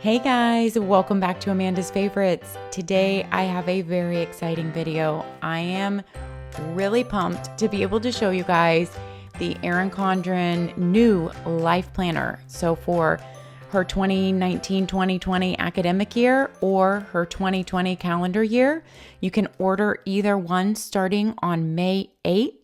Hey guys, welcome back to Amanda's Favorites. Today I have a very exciting video. I am really pumped to be able to show you guys the Erin Condren new life planner. So for her 2019-2020 academic year or her 2020 calendar year, you can order either one starting on May 8th.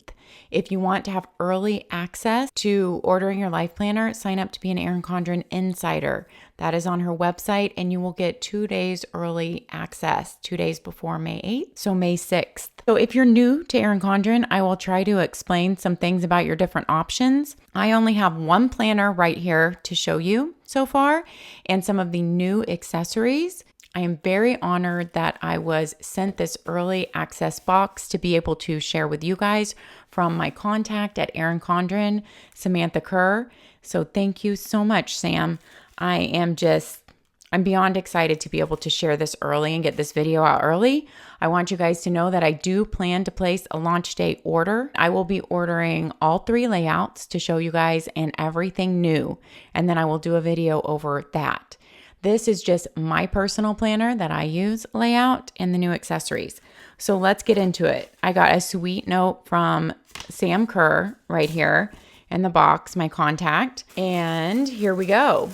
If you want to have early access to ordering your life planner, sign up to be an Erin Condren Insider. That is on her website, and you will get 2 days early access, 2 days before May 8th, so May 6th. So if you're new to Erin Condren, I will try to explain some things about your different options. I only have one planner right here to show you so far, and some of the new accessories. I am very honored that I was sent this early access box to be able to share with you guys from my contact at Erin Condren, Samantha Kerr. So thank you so much, Sam. I'm beyond excited to be able to share this early and get this video out early. I want you guys to know that I do plan to place a launch day order. I will be ordering all 3 layouts to show you guys and everything new. And then I will do a video over that. This is just my personal planner that I use layout and the new accessories. So let's get into it. I got a sweet note from Sam Kerr right here in the box, my contact. And here we go.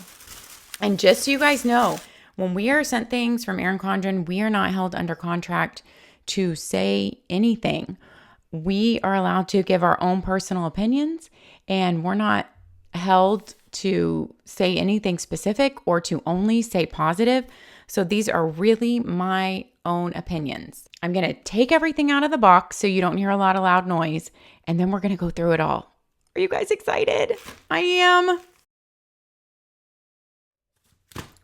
And just so you guys know, when we are sent things from Erin Condren, we are not held under contract to say anything. We are allowed to give our own personal opinions, and we're not held to say anything specific or to only say positive. So these are really my own opinions. I'm going to take everything out of the box so you don't hear a lot of loud noise, and then we're going to go through it all. Are you guys excited? I am.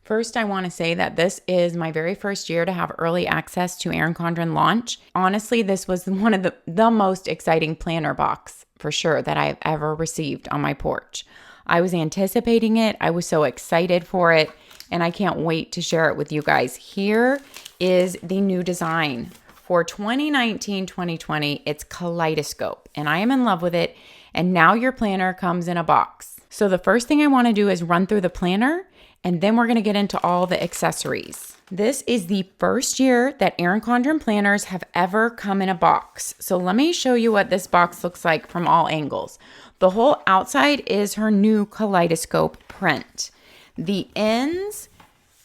First, I want to say that this is my very first year to have early access to Erin Condren launch. Honestly, this was one of the most exciting planner box for sure that I've ever received on my porch. I was anticipating it. I was so excited for it, and I can't wait to share it with you guys. Here is the new design for 2019-2020. It's Kaleidoscope, and I am in love with it. And now your planner comes in a box. So the first thing I want to do is run through the planner, and then we're going to get into all the accessories. This is the first year that Erin Condren planners have ever come in a box. So let me show you what this box looks like from all angles. The whole outside is her new Kaleidoscope print. The ends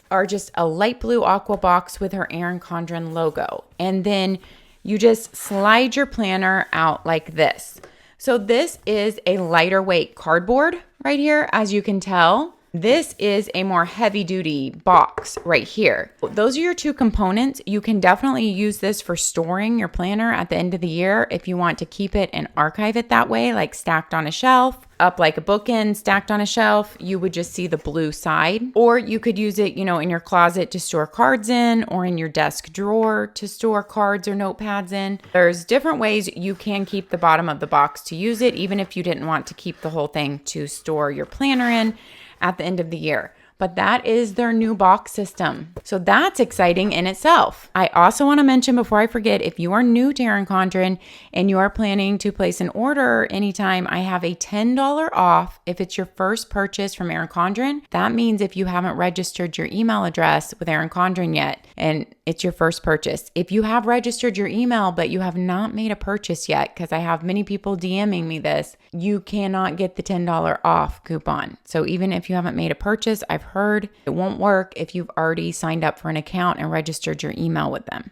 are just a light blue aqua box with her Erin Condren logo. And then you just slide your planner out like this. So this is a lighter weight cardboard right here, as you can tell. This is a more heavy duty box right here. Those are your 2 components. You can definitely use this for storing your planner at the end of the year if you want to keep it and archive it that way, like stacked on a shelf, up like a bookend, stacked on a shelf. You would just see the blue side. Or you could use it, in your closet to store cards in, or in your desk drawer to store cards or notepads in. There's different ways you can keep the bottom of the box to use it, even if you didn't want to keep the whole thing to store your planner in at the end of the year. But that is their new box system. So that's exciting in itself. I also want to mention before I forget, if you are new to Erin Condren and you are planning to place an order anytime, I have a $10 off if it's your first purchase from Erin Condren. That means if you haven't registered your email address with Erin Condren yet, and it's your first purchase. If you have registered your email, but you have not made a purchase yet, because I have many people DMing me this, you cannot get the $10 off coupon. So even if you haven't made a purchase, I've heard it won't work if you've already signed up for an account and registered your email with them.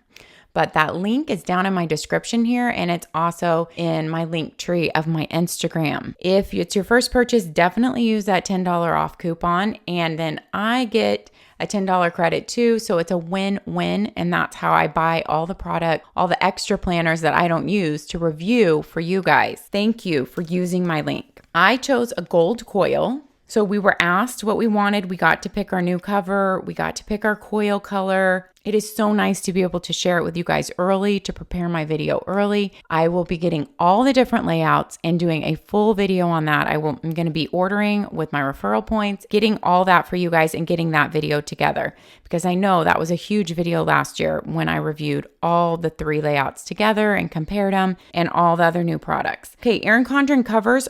But that link is down in my description here, and it's also in my link tree of my Instagram. If it's your first purchase, definitely use that $10 off coupon, and then I get a $10 credit too. So it's a win-win, and that's how I buy all the product, all the extra planners that I don't use to review for you guys. Thank you for using my link. I chose a gold coil. So we were asked what we wanted. We got to pick our new cover. We got to pick our coil color. It is so nice to be able to share it with you guys early, to prepare my video early. I will be getting all the different layouts and doing a full video on that. I'm going to be ordering with my referral points, getting all that for you guys and getting that video together, because I know that was a huge video last year when I reviewed all the 3 layouts together and compared them and all the other new products. Okay, Erin Condren covers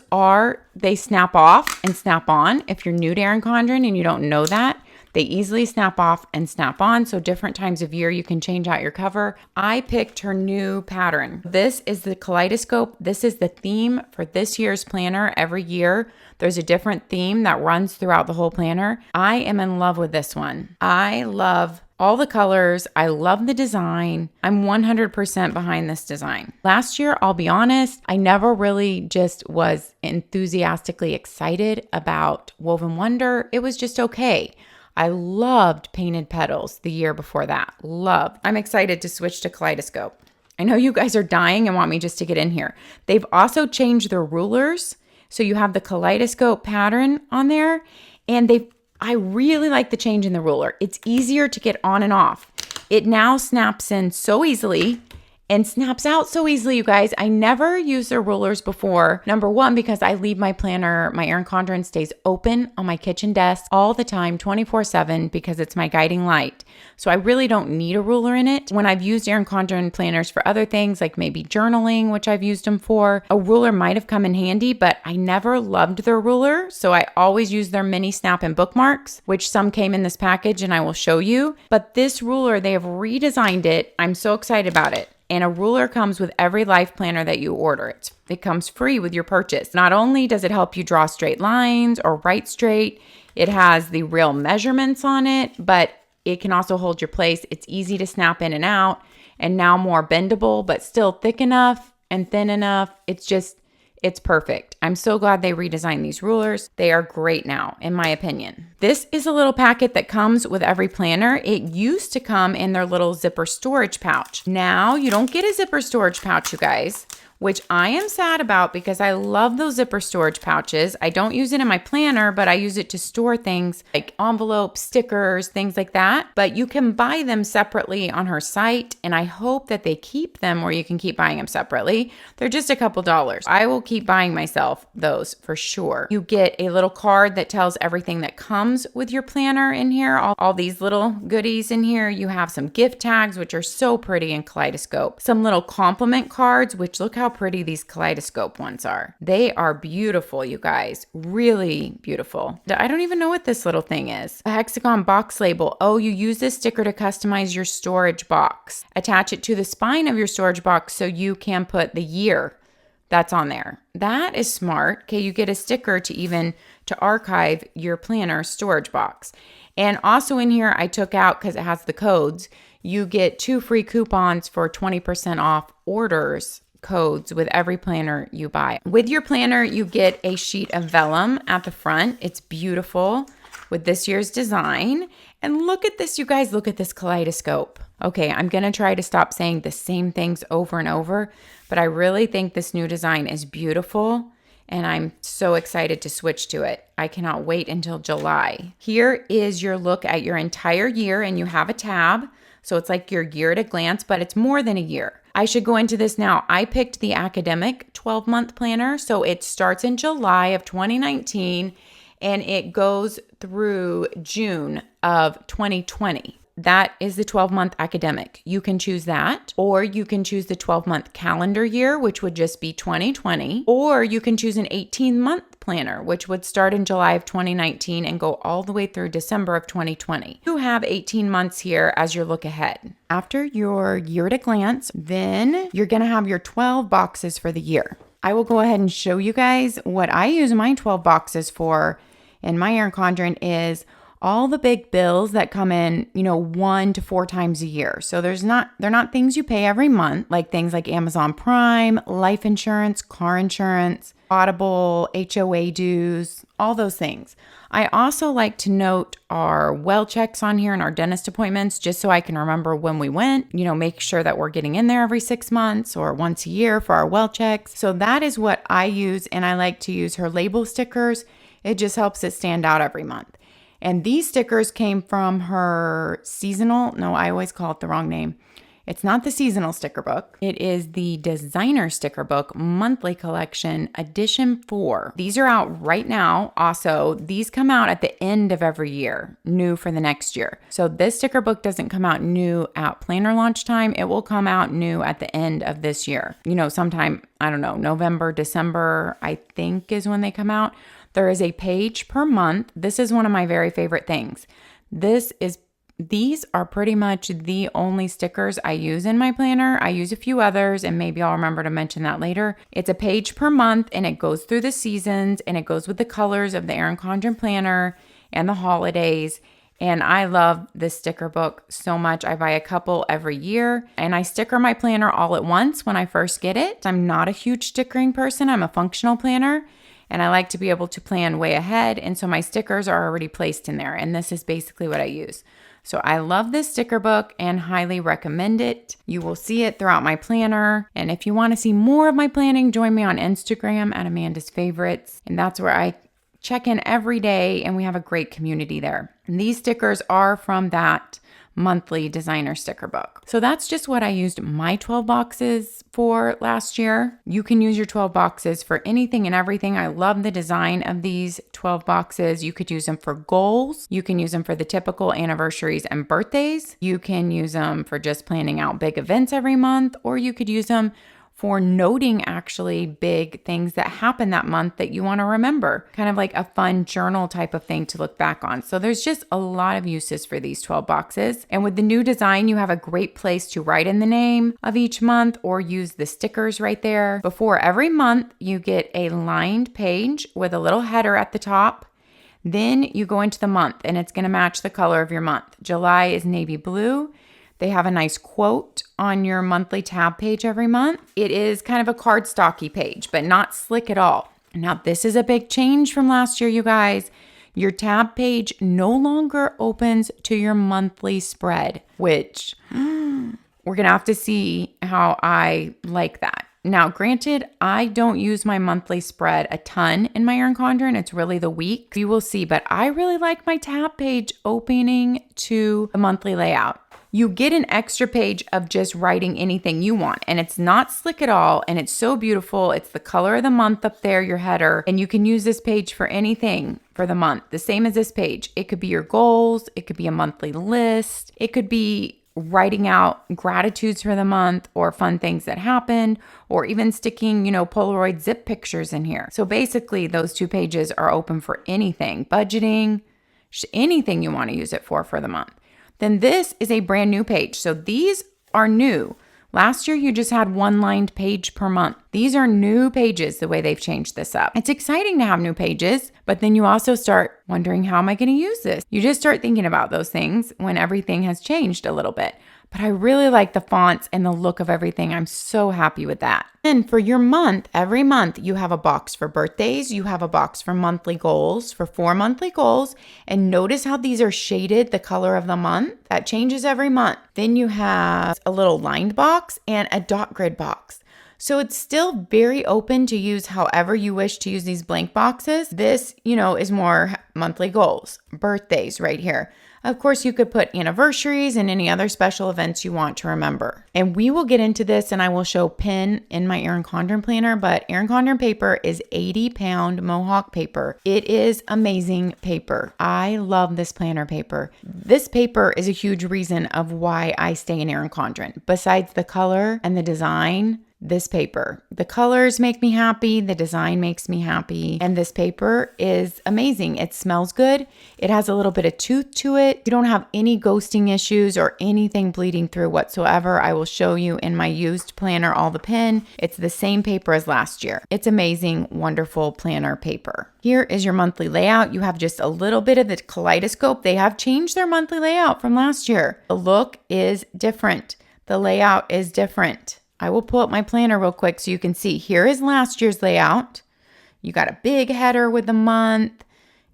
they snap off and snap on. If you're new to Erin Condren and you don't know that, They easily snap off and snap on, so different times of year you can change out your cover. I picked her new pattern. This is the kaleidoscope. This is the theme for this year's planner. Every year there's a different theme that runs throughout the whole planner. I am in love with this one. I love all the colors. I love the design. I'm 100% behind this design. Last year, I'll be honest, I never really just was enthusiastically excited about Woven Wonder. It was just okay. I loved Painted Petals the year before that. Loved. I'm excited to switch to Kaleidoscope. I know you guys are dying and want me just to get in here. They've also changed their rulers. So you have the Kaleidoscope pattern on there, and I really like the change in the ruler. It's easier to get on and off. It now snaps in so easily and snaps out so easily, you guys. I never used their rulers before. Number one, because I leave my planner, my Erin Condren stays open on my kitchen desk all the time, 24/7, because it's my guiding light. So I really don't need a ruler in it. When I've used Erin Condren planners for other things, like maybe journaling, which I've used them for, a ruler might have come in handy, but I never loved their ruler. So I always use their mini snap and bookmarks, which some came in this package and I will show you. But this ruler, they have redesigned it. I'm so excited about it. And a ruler comes with every life planner that you order. It comes free with your purchase. Not only does it help you draw straight lines or write straight, it has the real measurements on it, but it can also hold your place. It's easy to snap in and out, and now more bendable, but still thick enough and thin enough. It's perfect. I'm so glad they redesigned these rulers. They are great now, in my opinion. This is a little packet that comes with every planner. It used to come in their little zipper storage pouch. Now you don't get a zipper storage pouch, you guys, which I am sad about because I love those zipper storage pouches. I don't use it in my planner, but I use it to store things like envelopes, stickers, things like that. But you can buy them separately on her site, and I hope that they keep them where you can keep buying them separately. They're just a couple dollars. I will keep buying myself those for sure. You get a little card that tells everything that comes with your planner in here, all these little goodies in here. You have some gift tags, which are so pretty in Kaleidoscope. Some little compliment cards, which look how pretty these Kaleidoscope ones are. They are beautiful, you guys. Really beautiful. I don't even know what this little thing is. A hexagon box label. Oh, you use this sticker to customize your storage box. Attach it to the spine of your storage box so you can put the year that's on there. That is smart. Okay, you get a sticker to archive your planner storage box. And also in here, I took out, because it has the codes, you get 2 free coupons for 20% off orders codes with every planner you buy. With your planner, you get a sheet of vellum at the front. It's beautiful with this year's design. And look at this, you guys, look at this Kaleidoscope. Okay, I'm going to try to stop saying the same things over and over, but I really think this new design is beautiful, and I'm so excited to switch to it. I cannot wait until July. Here is your look at your entire year, and you have a tab. So it's like your year at a glance, but it's more than a year. I should go into this now. I picked the academic 12-month planner. So it starts in July of 2019 and it goes through June of 2020. That is the 12-month academic. You can choose that, or you can choose the 12-month calendar year, which would just be 2020, or you can choose an 18-month planner, which would start in July of 2019 and go all the way through December of 2020. You have 18 months here as your look ahead. After your year at a glance, then you're going to have your 12 boxes for the year. I will go ahead and show you guys what I use my 12 boxes for in my Erin Condren is all the big bills that come in, 1 to 4 times a year. So they're not things you pay every month, like things like Amazon Prime, life insurance, car insurance, Audible, HOA dues, all those things. I also like to note our well checks on here and our dentist appointments, just so I can remember when we went, make sure that we're getting in there every 6 months or once a year for our well checks. So that is what I use, and I like to use her label stickers. It just helps it stand out every month. And these stickers came from her seasonal, no, I always call it the wrong name. It's not the seasonal sticker book. It is the designer sticker book monthly collection edition 4. These are out right now. Also, these come out at the end of every year, new for the next year. So this sticker book doesn't come out new at planner launch time. It will come out new at the end of this year. Sometime, I don't know, November, December, I think is when they come out. There is a page per month. This is one of my very favorite things. These are pretty much the only stickers I use in my planner. I use a few others, and maybe I'll remember to mention that later. It's a page per month, and it goes through the seasons, and it goes with the colors of the Erin Condren planner and the holidays. And I love this sticker book so much. I buy a couple every year, and I sticker my planner all at once when I first get it. I'm not a huge stickering person. I'm a functional planner, and I like to be able to plan way ahead. And so my stickers are already placed in there, and this is basically what I use. So I love this sticker book and highly recommend it. You will see it throughout my planner. And if you want to see more of my planning, join me on Instagram at Amandasfavorites. And that's where I check in every day, and we have a great community there. And these stickers are from that monthly designer sticker book. So that's just what I used my 12 boxes for last year. You can use your 12 boxes for anything and everything. I love the design of these 12 boxes. You could use them for goals. You can use them for the typical anniversaries and birthdays. You can use them for just planning out big events every month, or you could use them for noting actually big things that happen that month that you want to remember. Kind of like a fun journal type of thing to look back on. So there's just a lot of uses for these 12 boxes. And with the new design, you have a great place to write in the name of each month or use the stickers right there. Before every month, you get a lined page with a little header at the top. Then you go into the month, and it's going to match the color of your month. July is navy blue. They have a nice quote on your monthly tab page every month. It is kind of a cardstocky page, but not slick at all. Now, this is a big change from last year, you guys. Your tab page no longer opens to your monthly spread, which we're going to have to see how I like that. Now, granted, I don't use my monthly spread a ton in my Erin Condren. It's really the week. You will see, but I really like my tab page opening to the monthly layout. You get an extra page of just writing anything you want, and it's not slick at all, and it's so beautiful. It's the color of the month up there, your header, and you can use this page for anything for the month, the same as this page. It could be your goals, it could be a monthly list, it could be writing out gratitudes for the month or fun things that happened, or even sticking, Polaroid zip pictures in here. So basically, those two pages are open for anything, budgeting, anything you want to use it for the month. Then this is a brand new page. So these are new. Last year, you just had one lined page per month. These are new pages, the way they've changed this up. It's exciting to have new pages, but then you also start wondering, how am I going to use this? You just start thinking about those things when everything has changed a little bit. But I really like the fonts and the look of everything. I'm so happy with that. And for your month, every month, you have a box for birthdays. You have a box for monthly goals, for 4 monthly goals. And notice how these are shaded the color of the month. That changes every month. Then you have a little lined box and a dot grid box. So it's still very open to use however you wish to use these blank boxes. This, is more monthly goals, birthdays right here. Of course, you could put anniversaries and any other special events you want to remember. And we will get into this, and I will show pin in my Erin Condren planner, but Erin Condren paper is 80-pound Mohawk paper. It is amazing paper. I love this planner paper. This paper is a huge reason of why I stay in Erin Condren. Besides the color and the design, this paper. The colors make me happy. The design makes me happy. And this paper is amazing. It smells good. It has a little bit of tooth to it. You don't have any ghosting issues or anything bleeding through whatsoever. I will show you in my used planner, all the pin. It's the same paper as last year. It's amazing, wonderful planner paper. Here is your monthly layout. You have just a little bit of the kaleidoscope. They have changed their monthly layout from last year. The look is different. The layout is different. I will pull up my planner real quick so you can see. Here is last year's layout. You got a big header with the month,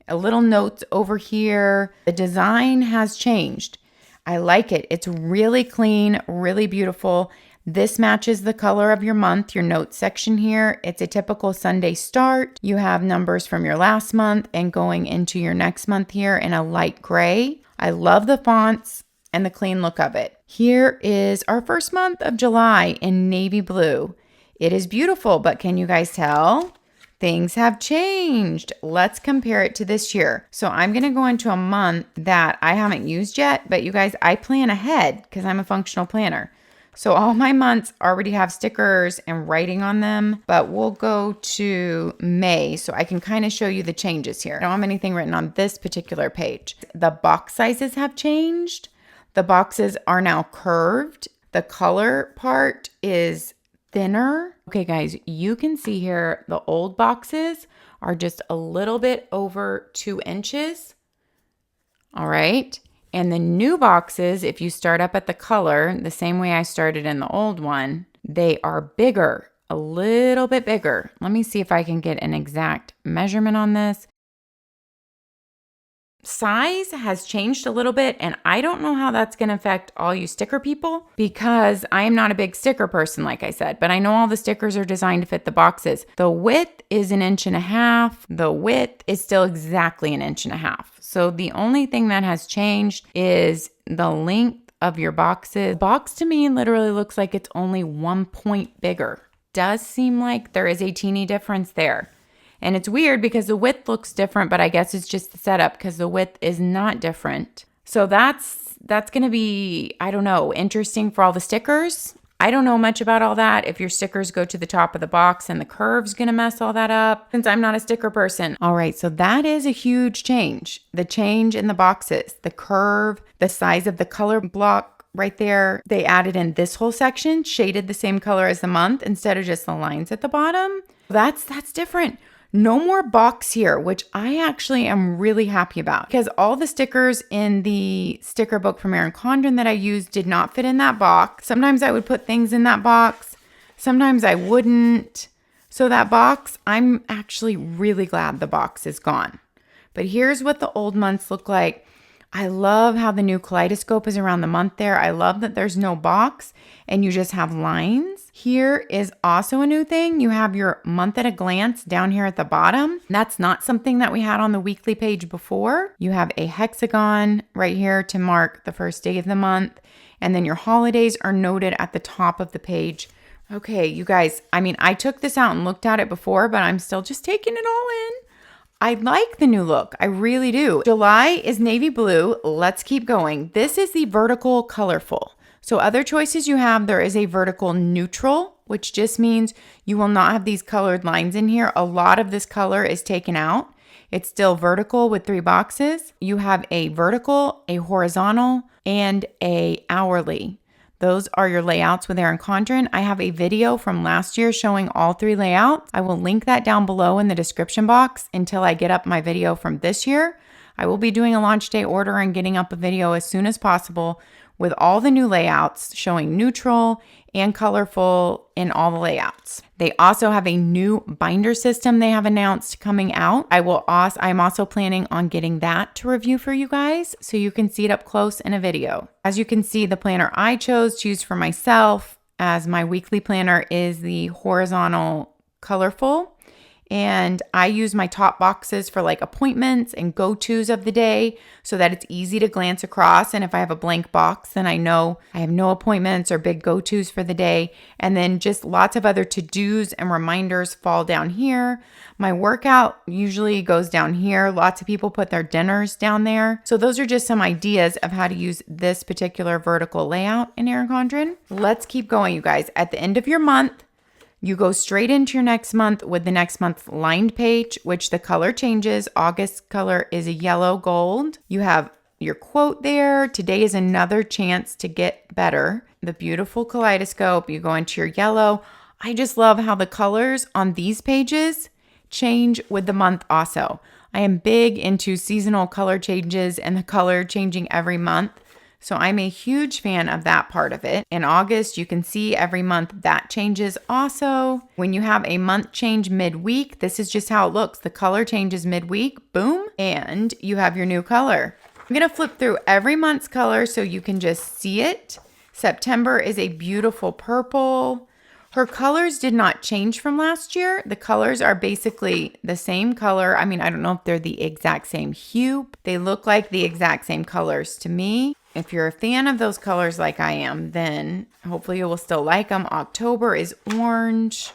a little notes over here. The design has changed. I like it. It's really clean, really beautiful. This matches the color of your month, your notes section here. It's a typical Sunday start. You have numbers from your last month and going into your next month here in a light gray. I love the fonts and the clean look of it. Here is our first month of July in navy blue. It is beautiful, but can you guys tell? Things have changed. Let's compare it to this year. So I'm going to go into a month that I haven't used yet, but you guys, I plan ahead because I'm a functional planner. So all my months already have stickers and writing on them, but we'll go to May so I can kind of show you the changes here. I don't have anything written on this particular page. The box sizes have changed. The boxes are now curved. The color part is thinner. Okay, guys, you can see here the old boxes are just a little bit over 2 inches. All right. And the new boxes, if you start up at the color, the same way I started in the old one, they are bigger, a little bit bigger. Let me see if I can get an exact measurement on this. Size has changed a little bit, and I don't know how that's going to affect all you sticker people because I am not a big sticker person, like I said, but I know all the stickers are designed to fit the boxes. The width is 1.5 inches. The width is still exactly 1.5 inches. So the only thing that has changed is the length of your boxes. The box to me literally looks like it's only 1 point bigger. Does seem like there is a teeny difference there. And it's weird because the width looks different, but I guess it's just the setup because the width is not different. So that's going to be, I don't know, interesting for all the stickers. I don't know much about all that. If your stickers go to the top of the box and the curve's going to mess all that up, since I'm not a sticker person. All right, so that is a huge change. The change in the boxes, the curve, the size of the color block right there. They added in this whole section, shaded the same color as the month instead of just the lines at the bottom. That's different. No more box here, which I actually am really happy about because all the stickers in the sticker book from Erin Condren that I used did not fit in that box. Sometimes I would put things in that box. Sometimes I wouldn't. So that box, I'm actually really glad the box is gone. But here's what the old months look like. I love how the new kaleidoscope is around the month there. I love that there's no box and you just have lines. Here is also a new thing. You have your month at a glance down here at the bottom. That's not something that we had on the weekly page before. You have a hexagon right here to mark the first day of the month. And then your holidays are noted at the top of the page. Okay, you guys, I mean, I took this out and looked at it before, but I'm still just taking it all in. I like the new look. I really do. July is navy blue. Let's keep going. This is the vertical colorful. So other choices you have, there is a vertical neutral, which just means you will not have these colored lines in here. A lot of this color is taken out. It's still vertical with 3 boxes. You have a vertical, a horizontal, and a hourly. Those are your layouts with Erin Condren. I have a video from last year showing all 3 layouts. I will link that down below in the description box until I get up my video from this year. I will be doing a launch day order and getting up a video as soon as possible with all the new layouts showing neutral and colorful in all the layouts. They also have a new binder system they have announced coming out. I'm also planning on getting that to review for you guys so you can see it up close in a video. As you can see, the planner I chose to use for myself as my weekly planner is the horizontal colorful. And I use my top boxes for like appointments and go-tos of the day so that it's easy to glance across. And if I have a blank box, then I know I have no appointments or big go-tos for the day. And then just lots of other to-dos and reminders fall down here. My workout usually goes down here. Lots of people put their dinners down there. So those are just some ideas of how to use this particular vertical layout in Erin Condren. Let's keep going, you guys. At the end of your month, you go straight into your next month with the next month's lined page, which the color changes. August color is a yellow gold. You have your quote there. Today is another chance to get better. The beautiful kaleidoscope. You go into your yellow. I just love how the colors on these pages change with the month also. I am big into seasonal color changes and the color changing every month. So I'm a huge fan of that part of it. In August, you can see every month that changes also. When you have a month change midweek, this is just how it looks. The color changes midweek, boom, and you have your new color. I'm gonna flip through every month's color so you can just see it. September is a beautiful purple. Her colors did not change from last year. The colors are basically the same color. I mean, I don't know if they're the exact same hue. They look like the exact same colors to me. If you're a fan of those colors like I am, then hopefully you will still like them. October is orange,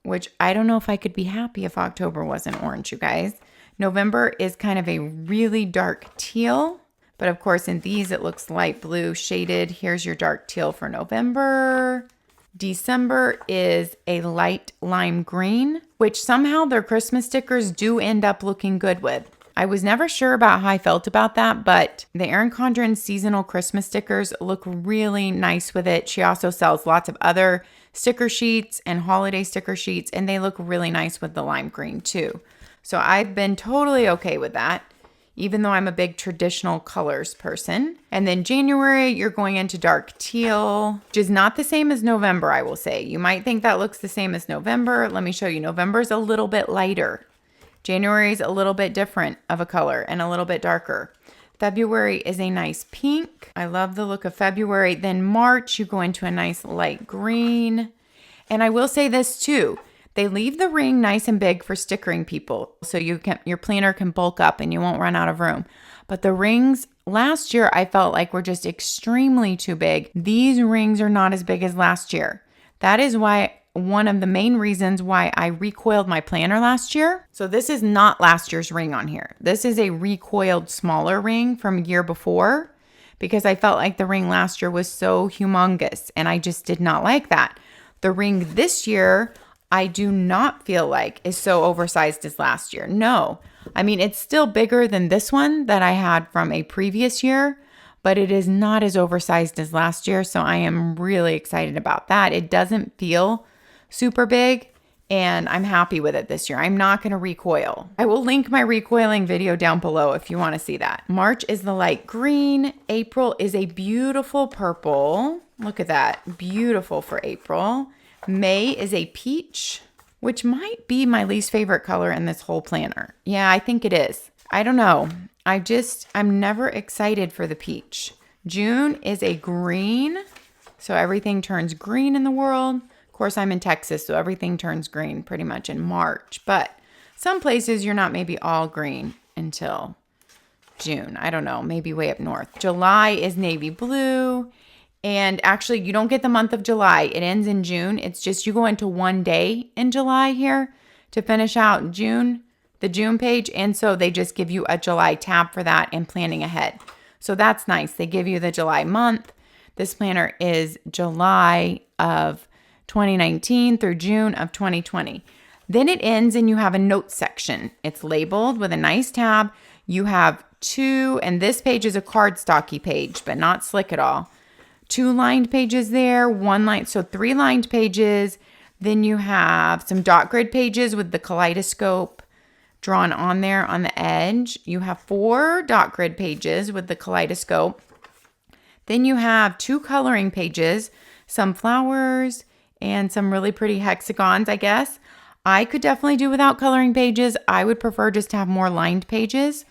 which I don't know if I could be happy if October wasn't orange, you guys. November is kind of a really dark teal. But of course, in these, it looks light blue shaded. Here's your dark teal for November. December is a light lime green, which somehow their Christmas stickers do end up looking good with. I was never sure about how I felt about that, but the Erin Condren seasonal Christmas stickers look really nice with it. She also sells lots of other sticker sheets and holiday sticker sheets, and they look really nice with the lime green too. So I've been totally okay with that, even though I'm a big traditional colors person. And then January, you're going into dark teal, which is not the same as November, I will say. You might think that looks the same as November. Let me show you. November is a little bit lighter. January is a little bit different of a color and a little bit darker. February is a nice pink. I love the look of February. Then March, you go into a nice light green. And I will say this too. They leave the ring nice and big for stickering people, so your planner can bulk up and you won't run out of room. But the rings last year, I felt like were just extremely too big. These rings are not as big as last year. That is why one of the main reasons why I recoiled my planner last year. So this is not last year's ring on here. This is a recoiled smaller ring from a year before, because I felt like the ring last year was so humongous and I just did not like that. The ring this year, I do not feel like is so oversized as last year. No, I mean, it's still bigger than this one that I had from a previous year, but it is not as oversized as last year. So I am really excited about that. It doesn't feel super big and I'm happy with it this year. I'm not going to recoil. I will link my recoiling video down below if you want to see that. March is the light green. April is a beautiful purple. Look at that. Beautiful for April. May is a peach, which might be my least favorite color in this whole planner. Yeah, I think it is. I don't know. I'm never excited for the peach. June is a green. So everything turns green in the world. Of course, I'm in Texas, so everything turns green pretty much in March. But some places you're not maybe all green until June. I don't know, maybe way up north. July is navy blue. And actually, you don't get the month of July. It ends in June. It's just you go into one day in July here to finish out June, the June page. And so they just give you a July tab for that and planning ahead. So that's nice. They give you the July month. This planner is July of 2019 through June of 2020. Then it ends and you have a notes section. It's labeled with a nice tab. You have two, and this page is a cardstocky page, but not slick at all. 2 lined pages there, 1 line, so 3 lined pages. Then you have some dot grid pages with the kaleidoscope drawn on there on the edge. You have 4 dot grid pages with the kaleidoscope. Then you have 2 coloring pages, some flowers and some really pretty hexagons, I guess. I could definitely do without coloring pages. I would prefer just to have more lined pages.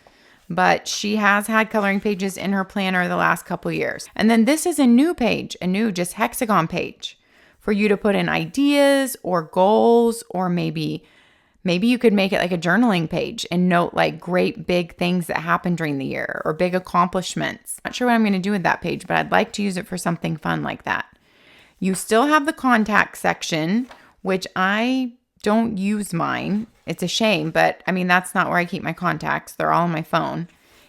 But she has had coloring pages in her planner the last couple years. And then this is a new page, a new just hexagon page for you to put in ideas or goals, or maybe you could make it like a journaling page and note like great big things that happened during the year or big accomplishments. Not sure what I'm going to do with that page, but I'd like to use it for something fun like that. You still have the contact section, which I don't use mine. It's a shame, but I mean, that's not where I keep my contacts. They're all on my phone.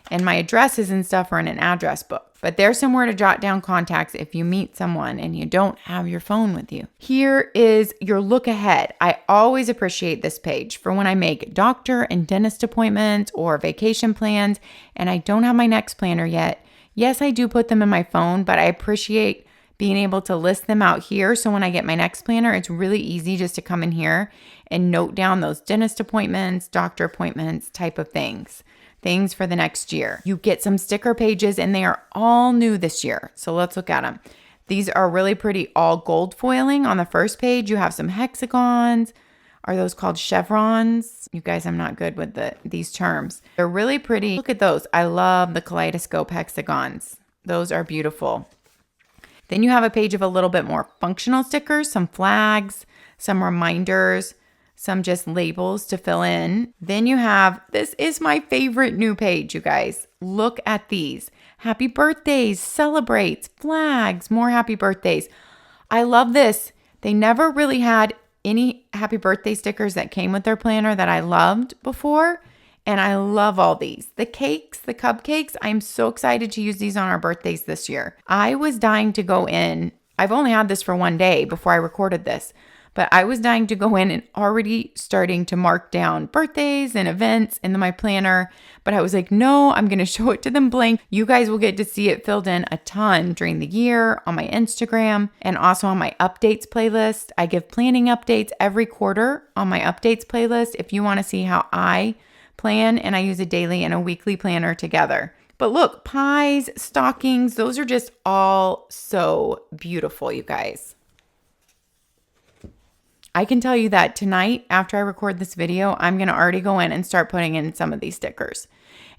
And my addresses and stuff are in an address book. But there's somewhere to jot down contacts if you meet someone and you don't have your phone with you. Here is your look ahead. I always appreciate this page for when I make doctor and dentist appointments or vacation plans and I don't have my next planner yet. Yes, I do put them in my phone, but I appreciate being able to list them out here. So when I get my next planner, it's really easy just to come in here and note down those dentist appointments, doctor appointments, type of things for the next year. You get some sticker pages and they are all new this year. So let's look at them. These are really pretty, all gold foiling. On the first page, you have some hexagons. Are those called chevrons? You guys, I'm not good with these terms. They're really pretty. Look at those. I love the kaleidoscope hexagons. Those are beautiful. Then you have a page of a little bit more functional stickers, some flags, some reminders, some just labels to fill in. Then you have, this is my favorite new page, you guys. Look at these. Happy birthdays, celebrates, flags, more happy birthdays. I love this. They never really had any happy birthday stickers that came with their planner that I loved before. And I love all these. The cakes, the cupcakes, I'm so excited to use these on our birthdays this year. I was dying to go in. I've only had this for one day before I recorded this, but I was dying to go in and already starting to mark down birthdays and events in my planner. But I was like, no, I'm going to show it to them blank. You guys will get to see it filled in a ton during the year on my Instagram and also on my updates playlist. I give planning updates every quarter on my updates playlist if you want to see how I plan, and I use a daily and a weekly planner together. But look, pies, stockings, those are just all so beautiful, you guys. I can tell you that tonight, after I record this video, I'm going to already go in and start putting in some of these stickers.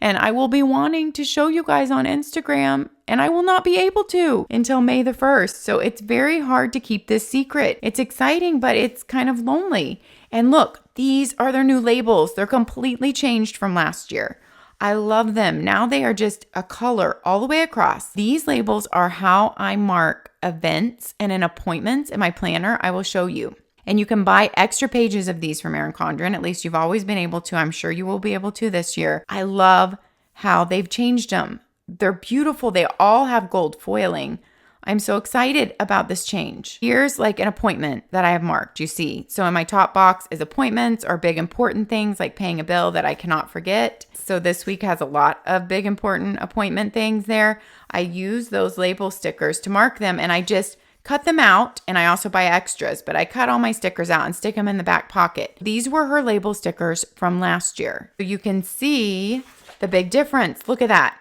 And I will be wanting to show you guys on Instagram, and I will not be able to until May the 1st. So it's very hard to keep this secret. It's exciting, but it's kind of lonely. And look, these are their new labels. They're completely changed from last year. I love them. Now they are just a color all the way across. These labels are how I mark events and in appointments in my planner. I will show you. And you can buy extra pages of these from Erin Condren. At least you've always been able to. I'm sure you will be able to this year. I love how they've changed them. They're beautiful. They all have gold foiling. I'm so excited about this change. Here's like an appointment that I have marked, you see. So in my top box is appointments or big important things like paying a bill that I cannot forget. So this week has a lot of big important appointment things there. I use those label stickers to mark them, and I just cut them out, and I also buy extras, but I cut all my stickers out and stick them in the back pocket. These were her label stickers from last year. So you can see the big difference. Look at that.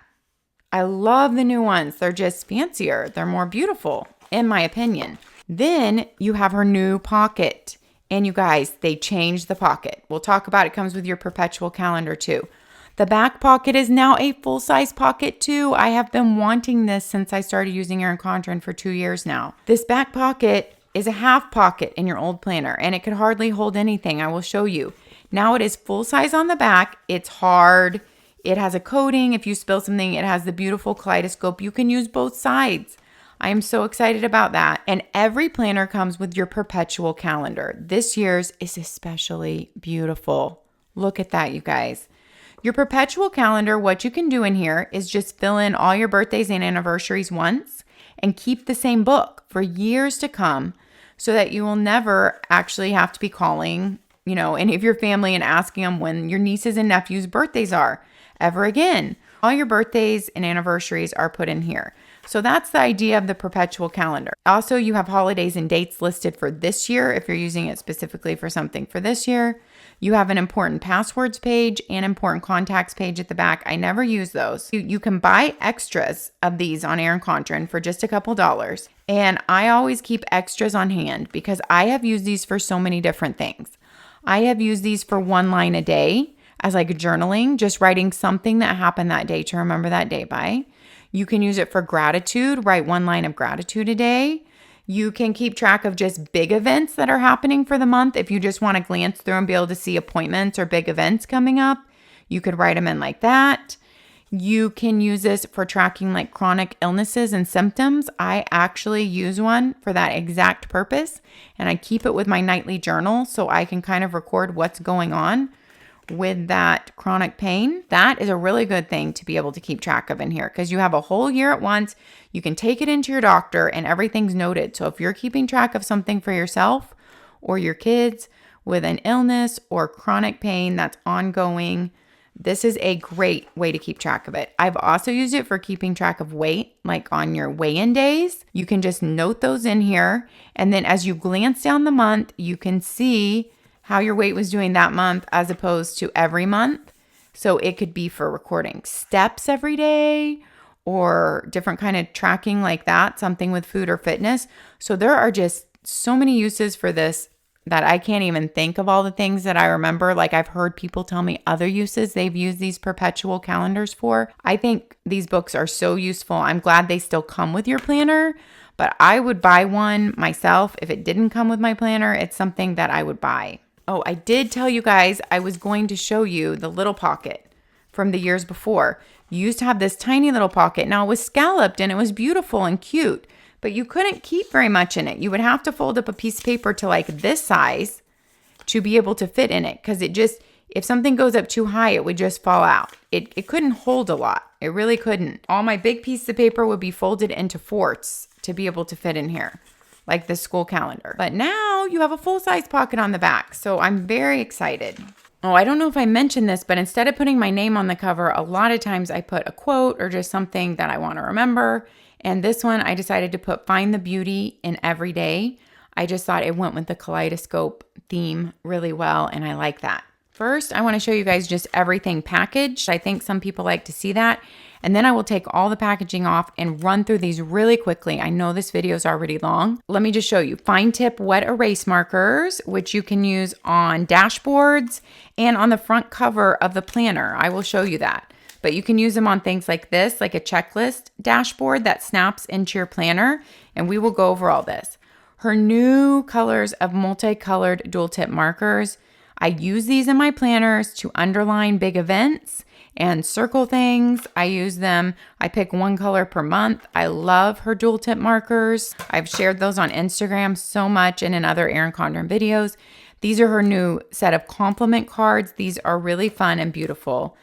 I love the new ones. They're just fancier. They're more beautiful, in my opinion. Then you have her new pocket. And you guys, they changed the pocket. We'll talk about it. It comes with your perpetual calendar too. The back pocket is now a full-size pocket too. I have been wanting this since I started using Erin Condren for 2 years now. This back pocket is a half pocket in your old planner, and it could hardly hold anything. I will show you. Now it is full-size on the back. It's hard. It has a coating. If you spill something, it has the beautiful kaleidoscope. You can use both sides. I am so excited about that. And every planner comes with your perpetual calendar. This year's is especially beautiful. Look at that, you guys. Your perpetual calendar, what you can do in here is just fill in all your birthdays and anniversaries once and keep the same book for years to come so that you will never actually have to be calling, any of your family and asking them when your nieces and nephews' birthdays are ever again. All your birthdays and anniversaries are put in here. So that's the idea of the perpetual calendar. Also, you have holidays and dates listed for this year if you're using it specifically for something for this year. You have an important passwords page and important contacts page at the back. I never use those. You can buy extras of these on Erin Condren for just a couple dollars. And I always keep extras on hand because I have used these for so many different things. I have used these for 1 line a day as like journaling, just writing something that happened that day to remember that day by. You can use it for gratitude, write 1 line of gratitude a day. You can keep track of just big events that are happening for the month. If you just want to glance through and be able to see appointments or big events coming up, you could write them in like that. You can use this for tracking like chronic illnesses and symptoms. I actually use one for that exact purpose, and I keep it with my nightly journal so I can kind of record what's going on with that chronic pain. That is a really good thing to be able to keep track of in here because you have a whole year at once. You can take it into your doctor and everything's noted. So if you're keeping track of something for yourself or your kids with an illness or chronic pain that's ongoing, this is a great way to keep track of it. I've also used it for keeping track of weight, like on your weigh-in days. You can just note those in here. And then as you glance down the month, you can see how your weight was doing that month as opposed to every month. So it could be for recording steps every day or different kind of tracking like that, something with food or fitness. So there are just so many uses for this that I can't even think of all the things that I remember. Like I've heard people tell me other uses they've used these perpetual calendars for. I think these books are so useful. I'm glad they still come with your planner, but I would buy one myself. If it didn't come with my planner, it's something that I would buy. Oh, I did tell you guys I was going to show you the little pocket from the years before. You used to have this tiny little pocket. Now it was scalloped and it was beautiful and cute, but you couldn't keep very much in it. You would have to fold up a piece of paper to like this size to be able to fit in it because If something goes up too high, it would just fall out. It couldn't hold a lot. It really couldn't. All my big pieces of paper would be folded into forts to be able to fit in here, like the school calendar. But now you have a full-size pocket on the back, so I'm very excited. Oh, I don't know if I mentioned this, but instead of putting my name on the cover, a lot of times I put a quote or just something that I want to remember. And this one, I decided to put "Find the beauty in every day." I just thought it went with the kaleidoscope theme really well, and I like that. First, I want to show you guys just everything packaged. I think some people like to see that. And then I will take all the packaging off and run through these really quickly. I know this video is already long. Let me just show you. Fine tip wet erase markers, which you can use on dashboards and on the front cover of the planner. I will show you that. But you can use them on things like this, like a checklist dashboard that snaps into your planner. And we will go over all this. Her new colors of multicolored dual tip markers. I use these in my planners to underline big events and circle things. I use them. I pick one color per month. I love her dual tip markers. I've shared those on Instagram so much and in other Erin Condren videos. These are her new set of compliment cards. These are really fun and beautiful.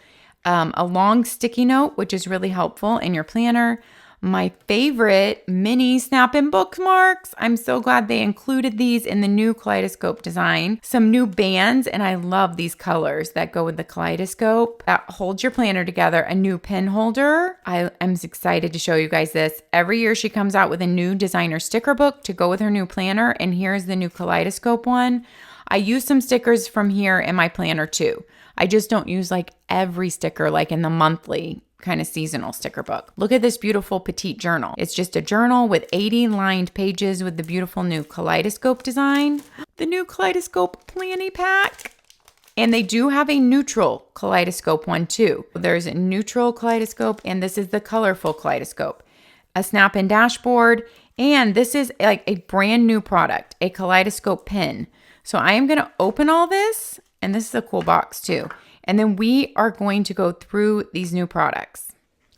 A long sticky note, which is really helpful in your planner. My favorite mini snap-in bookmarks. I'm so glad they included these in the new kaleidoscope design. Some new bands, and I love these colors that go with the kaleidoscope that holds your planner together. A new pen holder. I am excited to show you guys this. Every year she comes out with a new designer sticker book to go with her new planner, and here's the new kaleidoscope one. I use some stickers from here in my planner too. I just don't use like every sticker like in the monthly kind of seasonal sticker book. Look at this beautiful petite journal. It's just a journal with 80 lined pages with the beautiful new kaleidoscope design. The new kaleidoscope planning pack. And they do have a neutral kaleidoscope one too. There's a neutral kaleidoscope, and this is the colorful kaleidoscope. A snap-in dashboard, and this is like a brand new product, a kaleidoscope pin. So I am going to open all this, and this is a cool box too. And then we are going to go through these new products.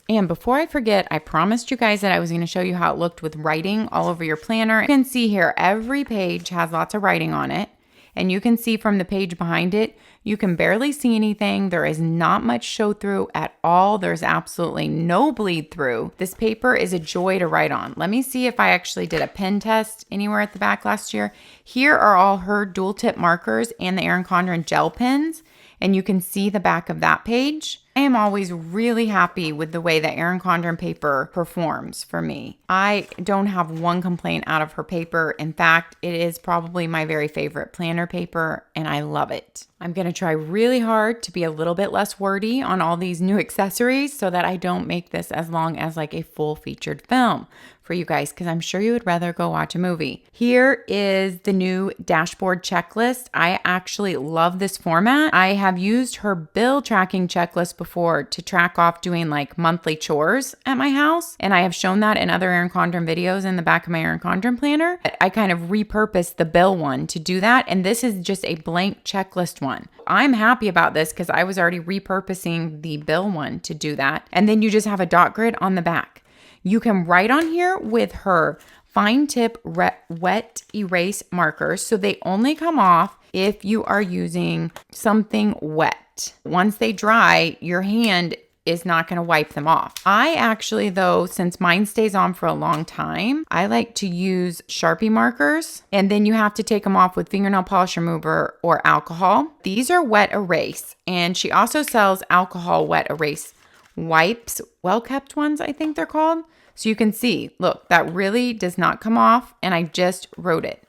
And before I forget, I promised you guys that I was going to show you how it looked with writing all over your planner. You can see here, every page has lots of writing on it. And you can see from the page behind it, you can barely see anything. There is not much show through at all. There's absolutely no bleed through. This paper is a joy to write on. Let me see if I actually did a pen test anywhere at the back last year. Here are all her dual tip markers and the Erin Condren gel pens. And you can see the back of that page. I am always really happy with the way that Erin Condren paper performs for me. I don't have one complaint out of her paper. In fact, it is probably my very favorite planner paper, and I love it. I'm going to try really hard to be a little bit less wordy on all these new accessories so that I don't make this as long as like a full featured film for you guys, because I'm sure you would rather go watch a movie. Here is the new dashboard checklist. I actually love this format. I have used her bill tracking checklist before to track off doing like monthly chores at my house. And I have shown that in other Erin Condren videos in the back of my Erin Condren planner. I kind of repurposed the bill one to do that. And this is just a blank checklist one. I'm happy about this because I was already repurposing the bill one to do that. And then you just have a dot grid on the back. You can write on here with her fine tip wet erase markers. So they only come off if you are using something wet. Once they dry, your hand is not going to wipe them off. I actually, though, since mine stays on for a long time, I like to use Sharpie markers, and then you have to take them off with fingernail polish remover or alcohol. These are wet erase, and she also sells alcohol wet erase wipes, well-kept ones, I think they're called. So you can see, look, that really does not come off, and I just wrote it.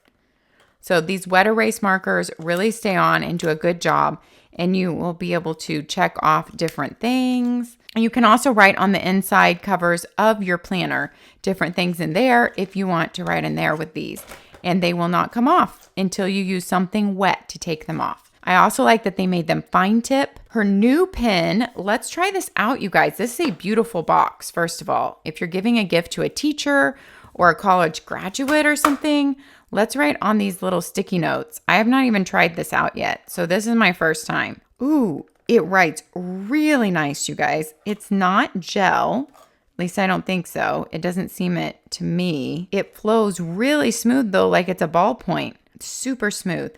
So these wet erase markers really stay on and do a good job, and you will be able to check off different things. And you can also write on the inside covers of your planner, different things in there if you want to write in there with these. And they will not come off until you use something wet to take them off. I also like that they made them fine tip. Her new pen, let's try this out, you guys. This is a beautiful box, first of all. If you're giving a gift to a teacher or a college graduate or something, let's write on these little sticky notes. I have not even tried this out yet, so this is my first time. Ooh, it writes really nice, you guys. It's not gel. At least I don't think so. It doesn't seem it to me. It flows really smooth though, like it's a ballpoint. It's super smooth.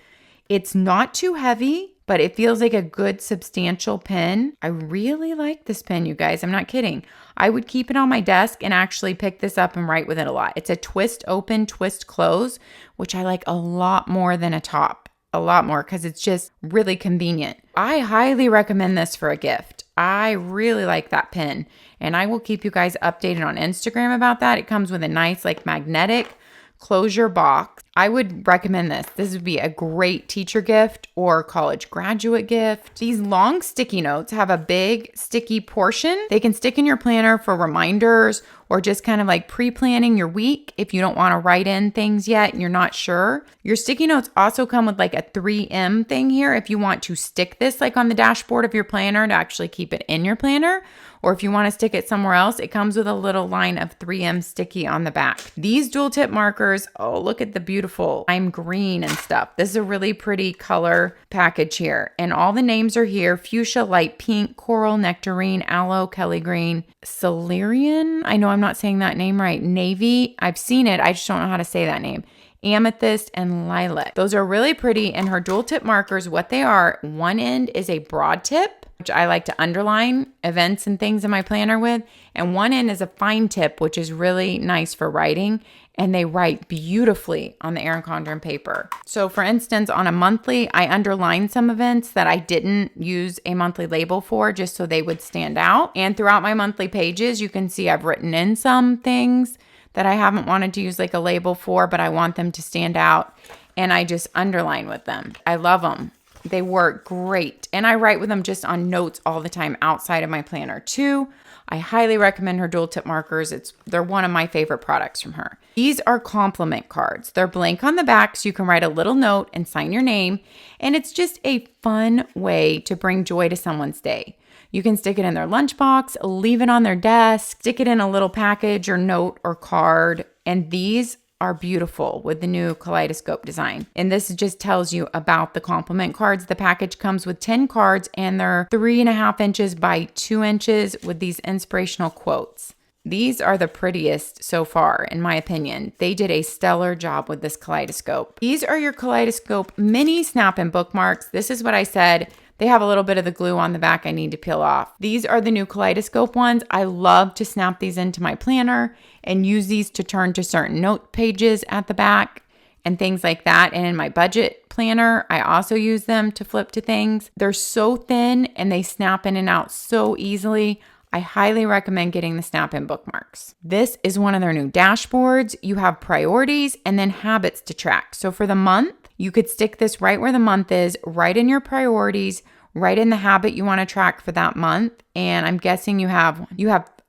It's not too heavy. but it feels like a good substantial pen. I really like this pen, you guys. I'm not kidding. I would keep it on my desk and actually pick this up and write with it a lot. It's a twist open, twist close, which I like a lot more than a top. A lot more because it's just really convenient. I highly recommend this for a gift. I really like that pen, and I will keep you guys updated on Instagram about that. It comes with a nice like magnetic closure box. I would recommend this. This would be a great teacher gift or college graduate gift. These long sticky notes have a big sticky portion. They can stick in your planner for reminders or just kind of like pre-planning your week if you don't want to write in things yet and you're not sure. Your sticky notes also come with like a 3M thing here if you want to stick this like on the dashboard of your planner to actually keep it in your planner. Or if you want to stick it somewhere else, it comes with a little line of 3M sticky on the back. These dual tip markers, oh, look at the beautiful lime green and stuff. This is a really pretty color package here. And all the names are here: fuchsia, light pink, coral, nectarine, aloe, Kelly green, celerian. I know I'm not saying that name right. Navy. I've seen it. I just don't know how to say that name. Amethyst and lilac. Those are really pretty. And her dual tip markers, what they are, one end is a broad tip, which I like to underline events and things in my planner with. And one end is a fine tip, which is really nice for writing. And they write beautifully on the Erin Condren paper. So for instance, on a monthly, I underlined some events that I didn't use a monthly label for just so they would stand out. And throughout my monthly pages, you can see I've written in some things that I haven't wanted to use like a label for, but I want them to stand out. And I just underline with them. I love them. They work great. And I write with them just on notes all the time outside of my planner too. I highly recommend her dual tip markers. They're one of my favorite products from her. These are compliment cards. They're blank on the back, so you can write a little note and sign your name. And it's just a fun way to bring joy to someone's day. You can stick it in their lunchbox, leave it on their desk, stick it in a little package or note or card. And these are beautiful with the new kaleidoscope design. And this just tells you about the compliment cards. The package comes with 10 cards and they're 3.5 inches by 2 inches with these inspirational quotes. These are the prettiest so far, in my opinion. They did a stellar job with this kaleidoscope. These are your kaleidoscope mini snap-in bookmarks. This is what I said. They have a little bit of the glue on the back I need to peel off. These are the new kaleidoscope ones. I love to snap these into my planner and use these to turn to certain note pages at the back and things like that. And in my budget planner, I also use them to flip to things. They're so thin and they snap in and out so easily. I highly recommend getting the snap-in bookmarks. This is one of their new dashboards. You have priorities and then habits to track. So for the month, you could stick this right where the month is, right in your priorities, right in the habit you want to track for that month. And I'm guessing you have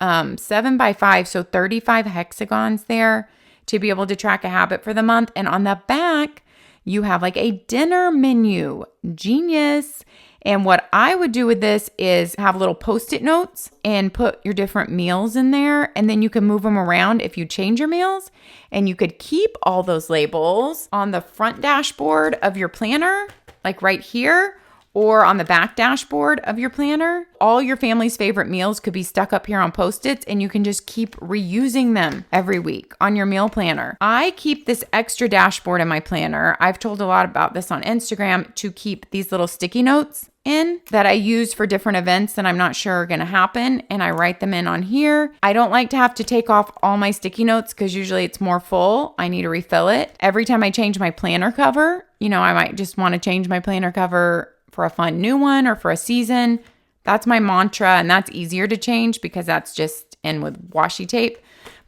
7 by 5, so 35 hexagons there to be able to track a habit for the month. And on the back, you have like a dinner menu. Genius. And what I would do with this is have little Post-it notes and put your different meals in there. And then you can move them around if you change your meals. And you could keep all those labels on the front dashboard of your planner, like right here, or on the back dashboard of your planner. All your family's favorite meals could be stuck up here on Post-its and you can just keep reusing them every week on your meal planner. I keep this extra dashboard in my planner. I've told a lot about this on Instagram to keep these little sticky notes in that I use for different events that I'm not sure are going to happen, and I write them in on here. I don't like to have to take off all my sticky notes because usually it's more full. I need to refill it. Every time I change my planner cover, I might just want to change my planner cover for a fun new one or for a season. That's my mantra, and that's easier to change because that's just in with washi tape.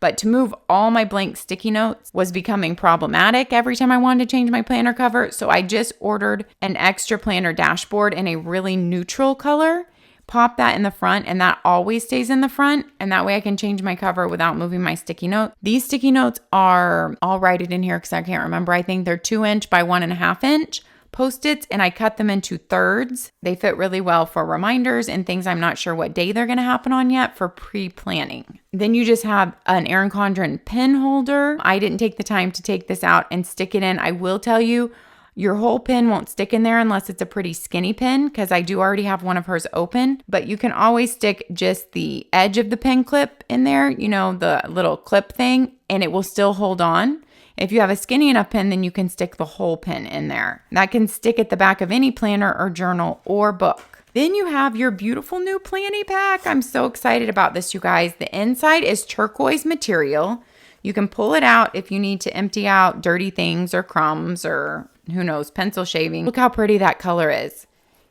But to move all my blank sticky notes was becoming problematic every time I wanted to change my planner cover. So I just ordered an extra planner dashboard in a really neutral color. Pop that in the front and that always stays in the front. And that way I can change my cover without moving my sticky note. These sticky notes are, I'll write it in here because I can't remember. I think they're 2 inch by 1.5 inch Post-its, and I cut them into thirds. They fit really well for reminders and things I'm not sure what day they're going to happen on yet for pre-planning. Then you just have an Erin Condren pen holder. I didn't take the time to take this out and stick it in. I will tell you, your whole pen won't stick in there unless it's a pretty skinny pen because I do already have one of hers open, but you can always stick just the edge of the pen clip in there, the little clip thing, and it will still hold on. If you have a skinny enough pen, then you can stick the whole pen in there. That can stick at the back of any planner or journal or book. Then you have your beautiful new planny pack. I'm so excited about this, you guys. The inside is turquoise material. You can pull it out if you need to empty out dirty things or crumbs or who knows, pencil shaving. Look how pretty that color is.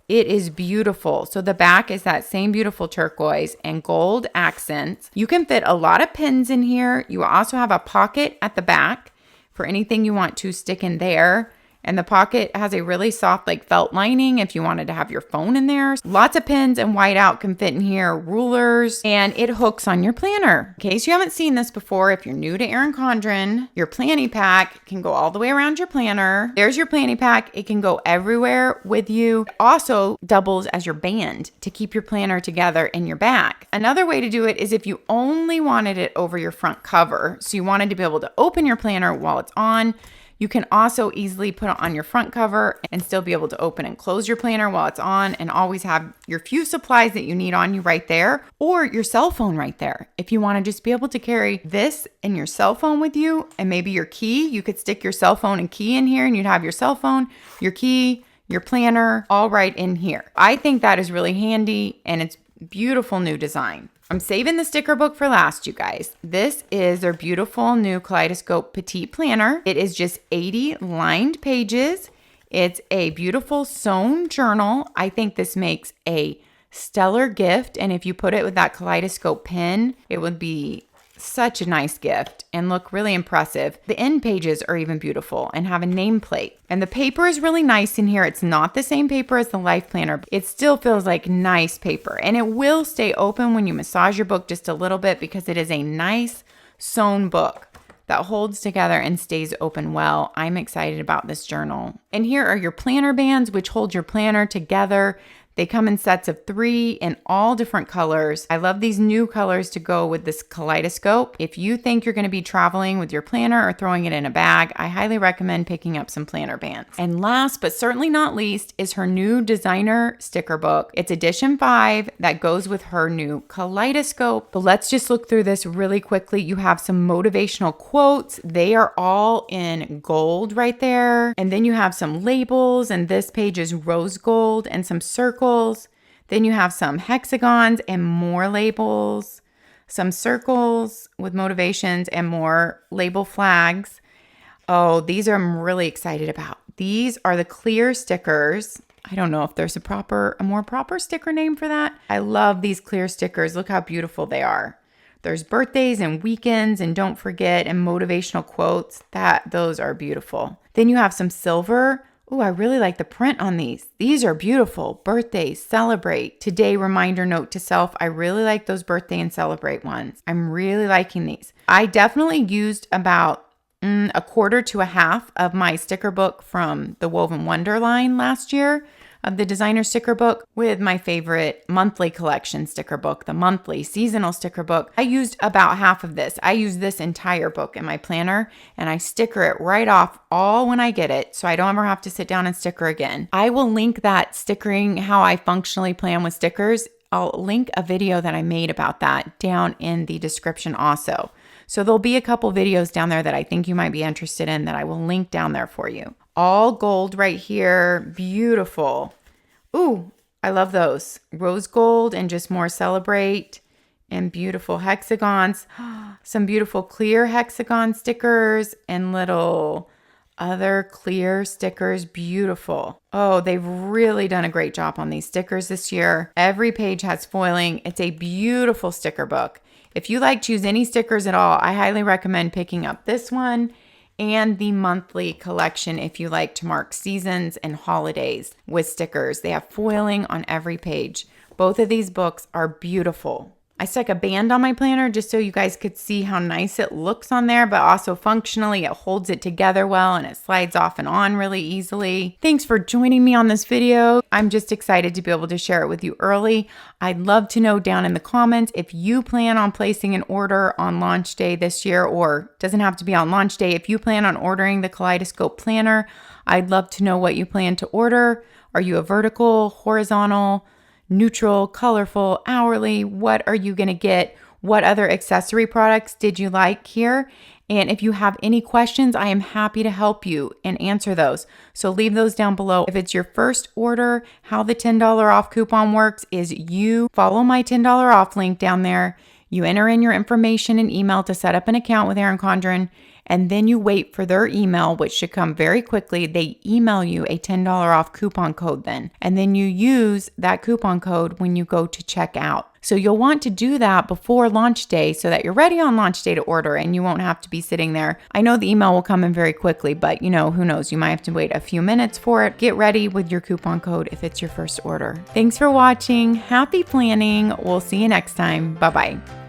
It is beautiful. So the back is that same beautiful turquoise and gold accents. You can fit a lot of pins in here. You also have a pocket at the back for anything you want to stick in there. And the pocket has a really soft like felt lining if you wanted to have your phone in there. Lots of pins and whiteout can fit in here, rulers, and it hooks on your planner. In case you haven't seen this before, if you're new to Erin Condren, your planny pack can go all the way around your planner. There's your planny pack. It can go everywhere with you. It also doubles as your band to keep your planner together in your back. Another way to do it is if you only wanted it over your front cover, so you wanted to be able to open your planner while it's on, you can also easily put it on your front cover and still be able to open and close your planner while it's on and always have your few supplies that you need on you right there or your cell phone right there. If you want to just be able to carry this and your cell phone with you and maybe your key, you could stick your cell phone and key in here and you'd have your cell phone, your key, your planner, all right in here. I think that is really handy and it's beautiful new design. I'm saving the sticker book for last, you guys. This is their beautiful new Kaleidoscope Petite Planner. It is just 80 lined pages. It's a beautiful sewn journal. I think this makes a stellar gift. And if you put it with that Kaleidoscope pen, it would be such a nice gift and look really impressive. The end pages are even beautiful and have a nameplate. And the paper is really nice in here. It's not the same paper as the Life Planner. It still feels like nice paper. And it will stay open when you massage your book just a little bit because it is a nice sewn book that holds together and stays open well. I'm excited about this journal. And here are your planner bands, which hold your planner together. They come in sets of 3 in all different colors. I love these new colors to go with this kaleidoscope. If you think you're going to be traveling with your planner or throwing it in a bag, I highly recommend picking up some planner bands. And last but certainly not least is her new designer sticker book. It's edition 5 that goes with her new kaleidoscope. But let's just look through this really quickly. You have some motivational quotes. They are all in gold right there. And then you have some labels, and this page is rose gold and some circles. Then you have some hexagons and more labels, some circles with motivations and more label flags. Oh, these are I'm really excited about. These are the clear stickers. I don't know if there's a more proper sticker name for that. I love these clear stickers. Look how beautiful they are. There's birthdays and weekends and don't forget and motivational quotes. Those are beautiful. Then you have some silver. Oh, I really like the print on these. These are beautiful. Birthdays, celebrate. Today, reminder note to self. I really like those birthday and celebrate ones. I'm really liking these. I definitely used about a quarter to a half of my sticker book from the Woven Wonder line last year of the designer sticker book with my favorite monthly collection sticker book, the monthly seasonal sticker book. I used about half of this. I use this entire book in my planner and I sticker it right off all when I get it so I don't ever have to sit down and sticker again. I will link that stickering, how I functionally plan with stickers. I'll link a video that I made about that down in the description also. So there'll be a couple videos down there that I think you might be interested in that I will link down there for you. All gold right here. Beautiful. Ooh, I love those. Rose gold and just more celebrate and beautiful hexagons. Some beautiful clear hexagon stickers and little other clear stickers. Beautiful. Oh, they've really done a great job on these stickers this year. Every page has foiling. It's a beautiful sticker book. If you like choose any stickers at all, I highly recommend picking up this one and the monthly collection if you like to mark seasons and holidays with stickers. They have foiling on every page. Both of these books are beautiful. I stuck a band on my planner just so you guys could see how nice it looks on there, but also functionally it holds it together well and it slides off and on really easily. Thanks for joining me on this video. I'm just excited to be able to share it with you early. I'd love to know down in the comments if you plan on placing an order on launch day this year, or doesn't have to be on launch day. If you plan on ordering the Kaleidoscope Planner, I'd love to know what you plan to order. Are you a vertical, horizontal, neutral, colorful, hourly? What are you going to get? What other accessory products did you like here? And if you have any questions, I am happy to help you and answer those. So leave those down below. If it's your first order, how the $10 off coupon works is you follow my $10 off link down there. You enter in your information and email to set up an account with Erin Condren, and then you wait for their email, which should come very quickly. They email you a $10 off coupon code then, and then you use that coupon code when you go to check out. So you'll want to do that before launch day so that you're ready on launch day to order and you won't have to be sitting there. I know the email will come in very quickly, but who knows? You might have to wait a few minutes for it. Get ready with your coupon code if it's your first order. Thanks for watching. Happy planning. We'll see you next time. Bye-bye.